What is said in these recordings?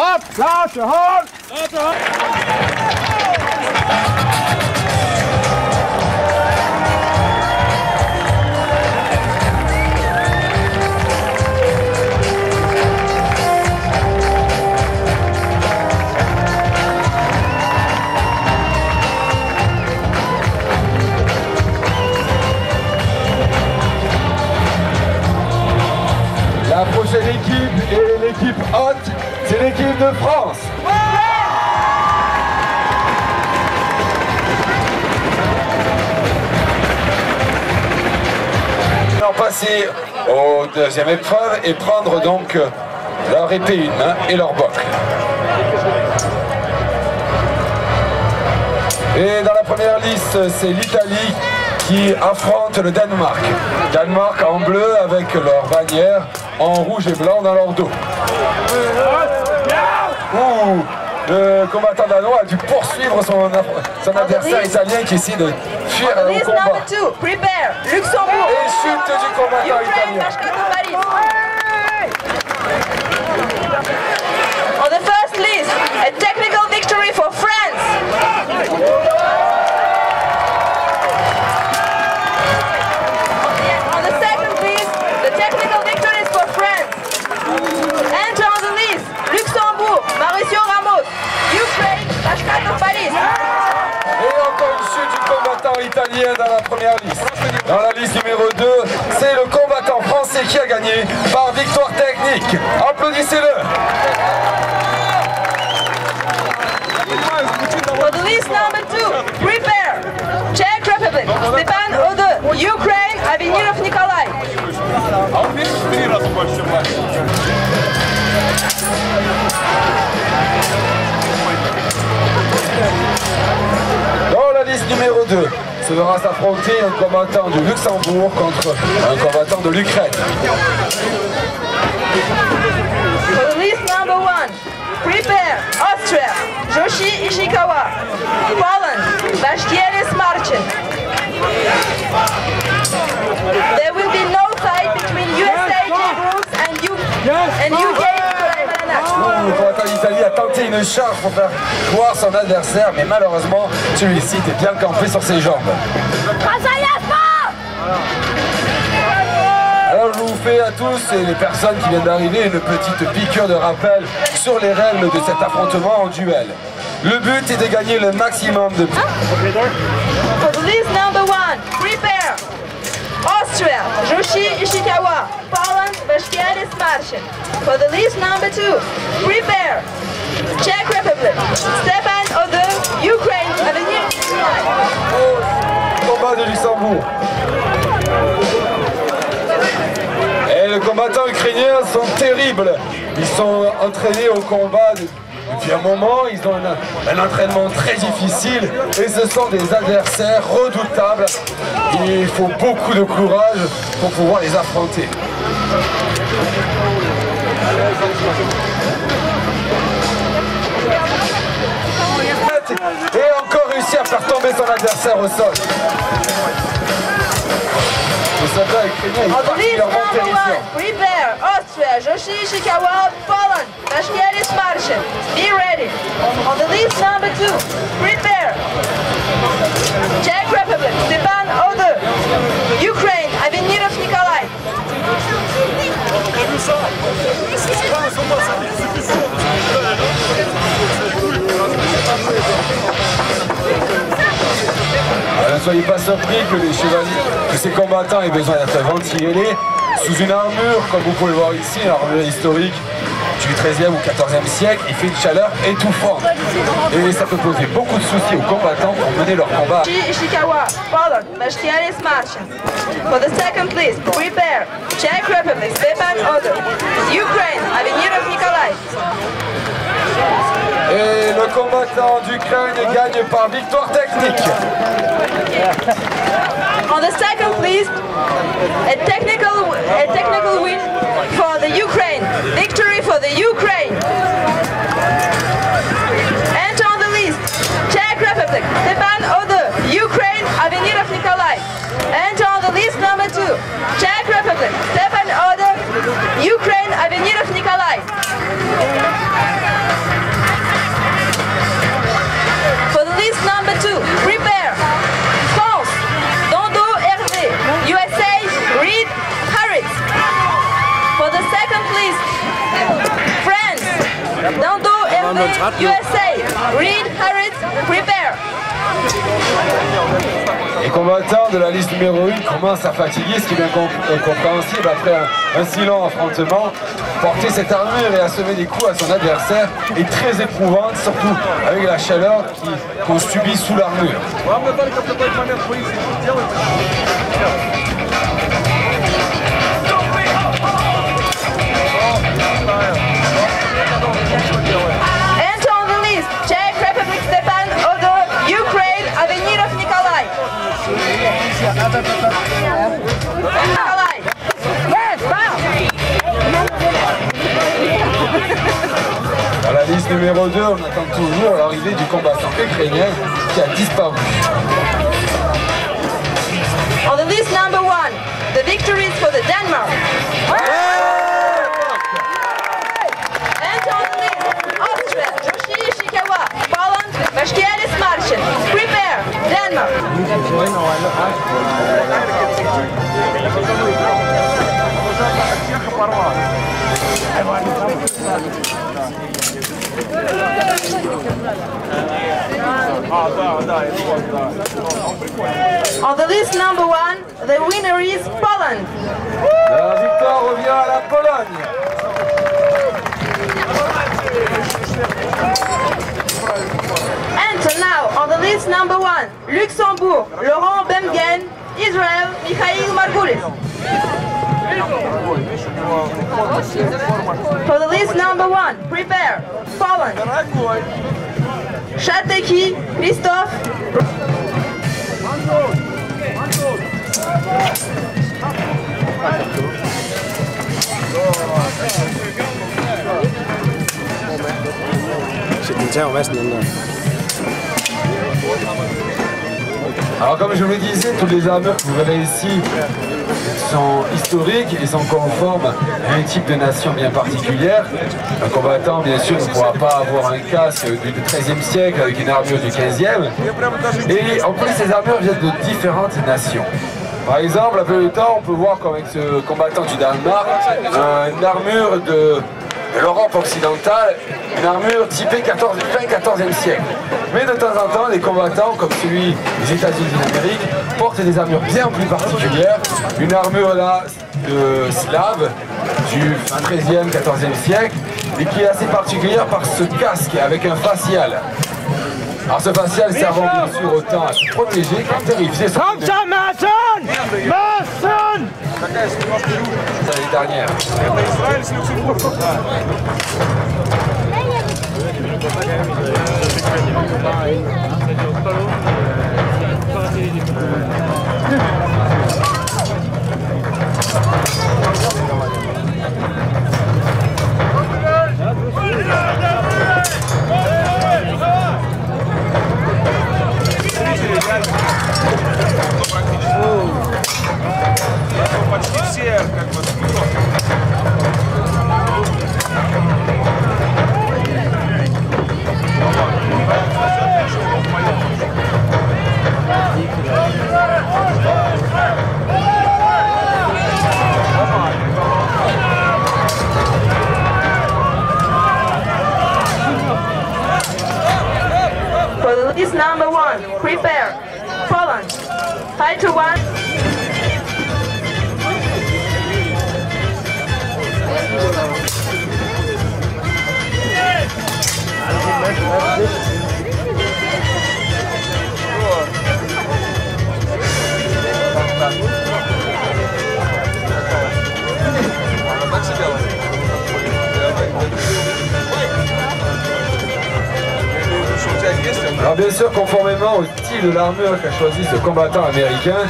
Hop, lâche, hold. La prochaine équipe est l'équipe haute, c'est l'équipe de France. Ils vont passer aux deuxième épreuve et prendre donc leur épée une main et leur boc. Et dans la première liste, c'est l'Italie qui affronte le Danemark. Danemark en bleu avec leur bannière en rouge et blanc dans leur dos. Ouh, le combattant danois a dû poursuivre son adversaire italien qui essaie de fuir au combat. Luxembourg. Et chute du combattant italien. On the first list, a technical victory for France. On the second list, the technical victory is for France. Enter on the list, Luxembourg, Mauricio Ramos. Ukraine, Ashkatopalis. Et encore une chute du combattant italien dans la première liste. Dans la liste numéro 2, c'est le combattant français qui a gagné par victoire technique. Applaudissez-le. For the list number 2, prepare. Czech Republic, Stepan Ode, Ukraine, Avenirov Nikolai. Dans la liste numéro 2, se verra s'affronter un combattant du Luxembourg contre un combattant de l'Ukraine. For the list number 1, prepare. Austria, Joshi Ishikawa. Poland, Bashkirtis Marcin. There will be no fight between USA Groups and UK. Le combattant d'Italie a tenté une charge pour faire voir son adversaire, mais malheureusement, celui-ci était bien campé sur ses jambes. Alors je vous fais à tous et les personnes qui viennent d'arriver une petite piqûre de rappel sur les règles de cet affrontement en duel. Le but est de gagner le maximum de points. For the list number 1, prepare. Austria, Joshi Ishikawa. Poland, Bashkirtis Marcin. For the list number 2, prepare. Czech Republic, Stepan Ode, Ukraine, Avenir. Combat de Luxembourg. Et les combattants ukrainiens sont terribles. Ils sont entraînés au combat depuis un moment. Ils ont un entraînement très difficile et ce sont des adversaires redoutables. Il faut beaucoup de courage pour pouvoir les affronter. Et encore réussi à faire tomber son adversaire au sol. Le soldat ukrainien est particulièrement terrifiant. Prepare. Austria, Joshi Ishikawa, Poland, Bashkirtis Marcin. Be ready. On the list number 2, prepare. Czech Republic, Stepan Ode, Ukraine, Avenirov Nikolai. Ne soyez pas surpris que les chevaliers, que ces combattants aient besoin d'être ventilés sous une armure, comme vous pouvez le voir ici, une armure historique du XIIIe ou XIVe siècle. Il fait une chaleur étouffante et ça peut poser beaucoup de soucis aux combattants pour mener leur combat. Ishikawa, Poland, Bashkirtis Marcin. For the second list, prepare. Czech Republic, Stepan Ode, Ukraine, Avenirov Nikolai. Et le combattant d'Ukraine gagne par victoire technique. On the second list, a technical win for the Ukraine. Victory for the Ukraine. Enter on the list, Czech Republic, Stepan Ode, Ukraine, Avenirov Nikolai. Enter on the list number 2, Czech Republic, Stepan Ode, Ukraine, Avenirov Nikolai. USA, Reed Harris, prepare. Les combattants de la liste numéro 1 commencent à fatiguer, ce qui est bien compréhensible après un si long affrontement. Porter cette armure et assommer des coups à son adversaire est très éprouvante, surtout avec la chaleur qu'on subit sous l'armure. Enter on the list, Czech Republic Stepan Odor, Ukraine, Avenirov Nikolai. Nikolai. Dans la liste numéro 2, on attend toujours l'arrivée du combattant ukrainien qui a disparu. On the list number 1, the victory is for the Denmark. Enter on the list, Austria, Joshi Ishikawa, Poland, Vashkelis Marcin. Prepare, Denmark. On the list number 1, the winner is Poland. La victoire revient à la Pologne. Enter now on the list number 1, Luxembourg, Laurent Bemgen, Israel, Mikhail Margulis. For the list number 1, prepare, Poland. Shateki, Christophe. Alors comme je vous le disais, toutes les armures que vous verrez ici sont historiques et sont conformes à un type de nation bien particulière. Un combattant, bien sûr, ne pourra pas avoir un casque du XIIIe siècle avec une armure du XVe. Et en plus, ces armures viennent de différentes nations. Par exemple, un peu de temps, on peut voir qu'avec ce combattant du Danemark, une armure de l'Europe occidentale, une armure typée fin XIVe siècle. Mais de temps en temps, les combattants, comme celui des États-Unis d'Amérique, portent des armures bien plus particulières. Une armure là de slave du XIIIe, XIVe siècle, et qui est assez particulière par ce casque avec un facial. Alors ce facial servant bien sûr autant à se protéger qu'à terrifier son ennemi. C'est l'année dernière. Почти все, как бы, For the list number 1, prepare, Poland. 5 to 1. Alors bien sûr, conformément au style de l'armure qu'a choisi ce combattant américain,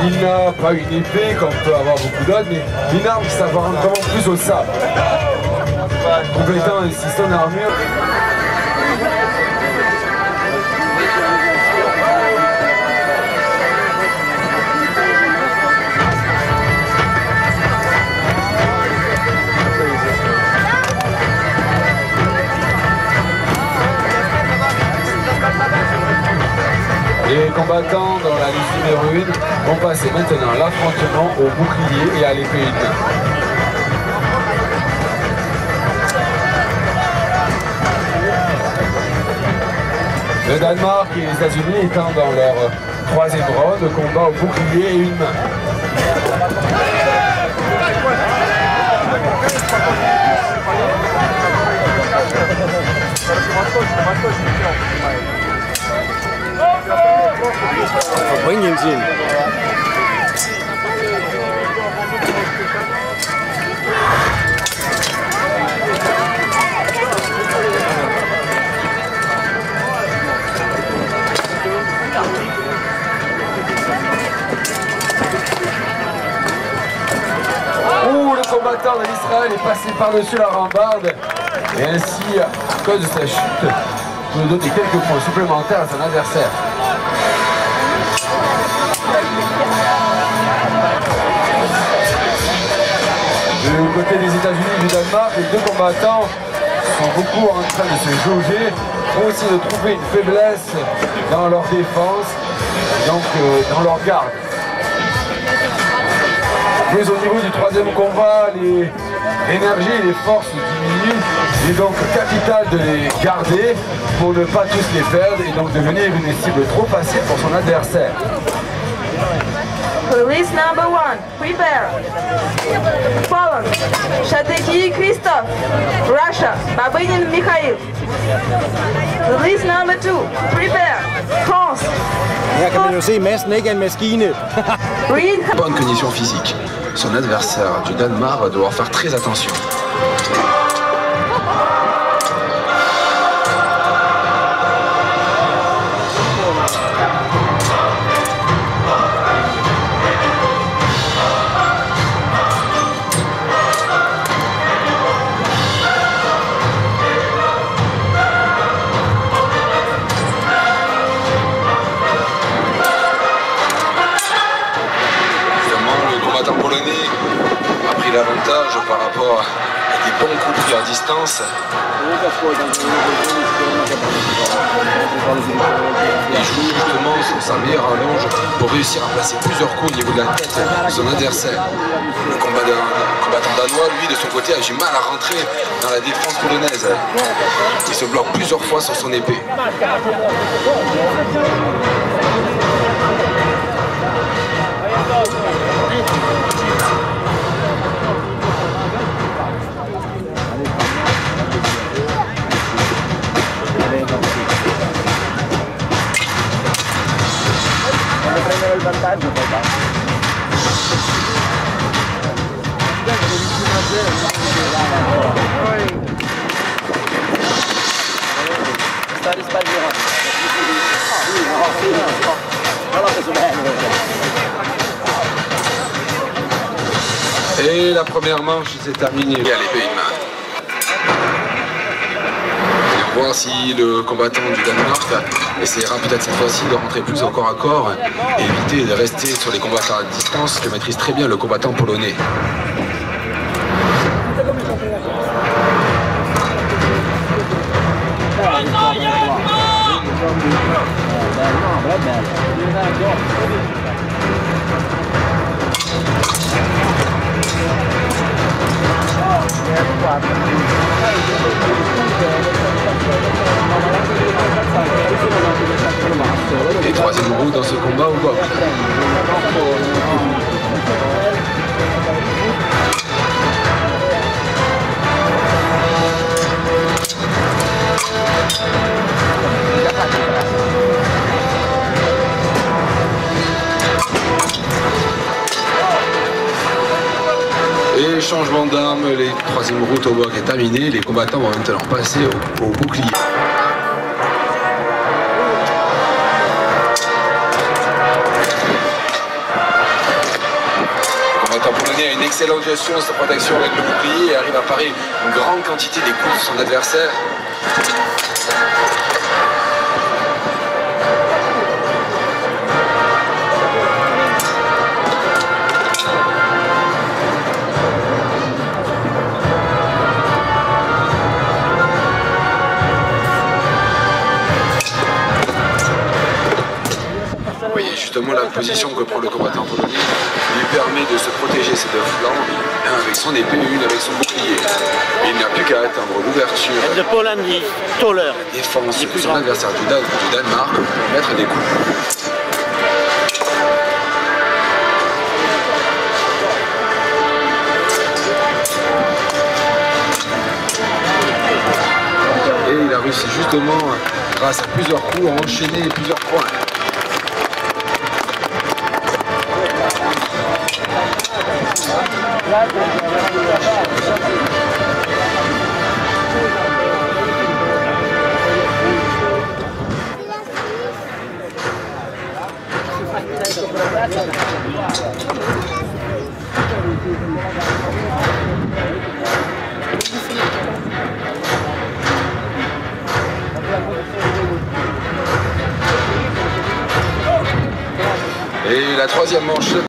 il n'a pas une épée comme peut avoir beaucoup d'autres, mais une arme qui s'apparente vraiment plus au sabre, complétant ainsi son armure. Les combattants dans la liste numéro 1 vont passer maintenant l'affrontement au bouclier et à l'épée une main. Le Danemark et les États-Unis étant dans leur troisième round, le combat au bouclier et une main. Får ingenting. Le combattant de l'Israël est passé par-dessus la rambarde et ainsi, à cause de sa chute, peut donner quelques points supplémentaires à son adversaire. Du côté des États-Unis et du Danemark, les deux combattants sont beaucoup en train de se jauger, vont essayer de trouver une faiblesse dans leur défense, donc dans leur garde. Mais au niveau du troisième combat, l'énergie et les forces diminuent. Il est donc capital de les garder pour ne pas tous les perdre et donc devenir une cible trop facile pour son adversaire. Release number 1, prepare. Poland, Shateki Christoph. Russia, Babynin Mikhail. Release number 2, prepare. France. Her kan man jo se, Madsen ikke er en maskine. Bonne condition physique. Son adversaire du Danemark va devoir faire très attention. Polonais a pris l'avantage par rapport à des bons coups pris à distance. Il joue justement sa meilleure allonge pour réussir à placer plusieurs coups au niveau de la tête de son adversaire. Le combattant danois, lui, de son côté, a du mal à rentrer dans la défense polonaise. Il se bloque plusieurs fois sur son épée. Il vantaggio poi basta. Sta risparmiando. Et la première manche s'est terminée. Et à l'épée une main. Et on voit si le combattant du Danemark essaiera peut-être cette fois-ci de rentrer plus au corps à corps et éviter de rester sur les combattants à distance que maîtrise très bien le combattant polonais. Et troisième roue dans ce combat au box. Et changement d'arme, les troisième route au box est terminée, les combattants vont maintenant passer au bouclier. Le combattant polonais a une excellente gestion de sa protection avec le bouclier et arrive à parer une grande quantité des coups de son adversaire. Vous voyez justement la position que prend le combattant polonais, lui permet de se protéger ses deux flancs. Un avec son épée, une avec son bouclier. Et il n'a plus qu'à atteindre l'ouverture. De Poland is taller. Défense de son adversaire du Danemark pour mettre des coups. Et il a réussi justement, grâce à plusieurs coups, à enchaîner plusieurs points. Et la troisième manche